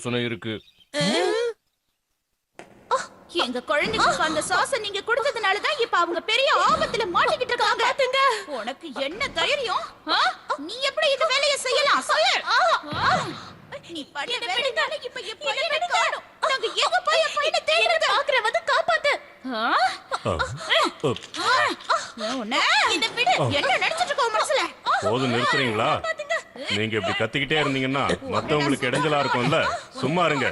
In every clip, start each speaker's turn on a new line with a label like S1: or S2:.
S1: வாசனை இருக்கு.
S2: எங்க குழந்தைக்கு அந்த சாஸ நீங்க கொடுத்ததுனால தான் இப்ப அவங்க பெரிய ஆபத்துல மாட்டிக்கிட்டு இருக்காங்க. பாத்துங்க. உனக்கு என்ன தைரியம்? நீ எப்படி இந்த வேலையை செய்யலாம்? நீ பண்ண வேலைனால இப்ப என் பையனை காணோம். நாங்க எங்க போய் என் பையனை தேடுறது? ஆக்குற வந்து காப்பாத்து. என்ன நினைச்சிட்டு இருக்கோ மனசுல?
S1: போதும், நிறுத்துறீங்களா? நீங்க இப்படி கத்திக்கிட்டே இருந்தீங்கன்னா மத்தவங்களுக்கு இடைஞ்சலா இருக்கும்ல. சும்மா இருங்க.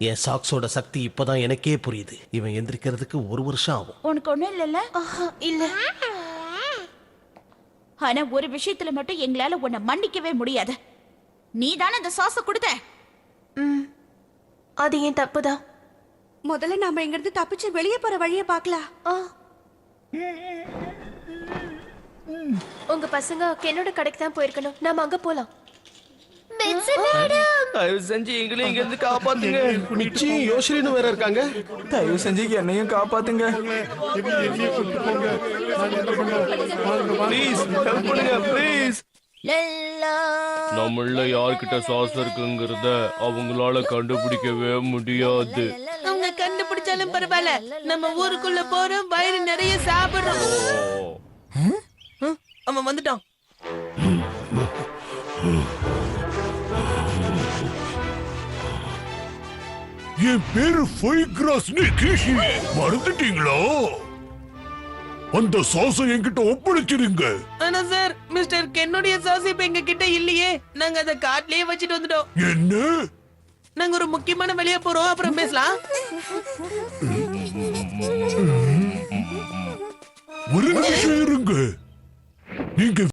S3: என் சாக்ஸோட சக்தி இப்பதான் எனக்கே புரியுது. இவன் எந்திரிக்கிறதுக்கு 1 வருஷம் ஆகும்.
S2: உனக்கு ஒண்ணும் இல்லல்ல? இல்ல. ஆனா ஒரு விஷயத்துல மட்டும் எங்களால உன்னை மன்னிக்கவே முடியாது. நீ தானே அந்த சாஸ கொடுத்த.
S4: அது ஏன் தப்புதான்.
S5: முதல்ல நாம இங்க இருந்து தப்பிச்சு வெளியே போற வழிய பார்க்கலாம்.
S4: உங்க பசங்க என்னோட கடைக்கு தான் போயிருக்கணும். நாம அங்க போலாம்.
S6: தயவு செஞ்சு எங்களையும் இங்க இருந்து காப்பாத்துங்க.
S3: மிச்சி யோசின்னு வேற இருக்காங்க.
S6: தயவு செஞ்சு என்னையும் காப்பாத்துங்க. ப்ளீஸ் ஹெல்ப் பண்ணுங்க ப்ளீஸ்.
S1: நம்மள யார்கிட்ட சாஸ் இருக்குங்கிறத அவங்களால கண்டுபிடிக்கவே முடியாது.
S7: அவங்க கண்டுபிடிச்சாலும் பரவாயில்ல, நம்ம ஊருக்குள்ள போறோம், வயிறு நிறைய சாப்பிடுறோம். அவன் வந்துட்டான்.
S8: என் பேரு ஃபைக்ராஸ் நிகிஷி. மறந்துட்டீங்களா? அந்த சாஸை என்கிட்ட ஒப்படைச்சிருங்க.
S7: ஆனா சார், மிஸ்டர் கென்னுடைய சாஸ் இப்ப எங்க கிட்ட இல்லையே. நாங்க அதை காட்டிலேயே வச்சுட்டு வந்துட்டோம்.
S8: என்ன?
S7: நாங்க ஒரு முக்கியமான வெளியே போறோம், அப்புறம் பேசலாம்.
S8: ஒரு நிமிஷம் இருங்க. நீங்க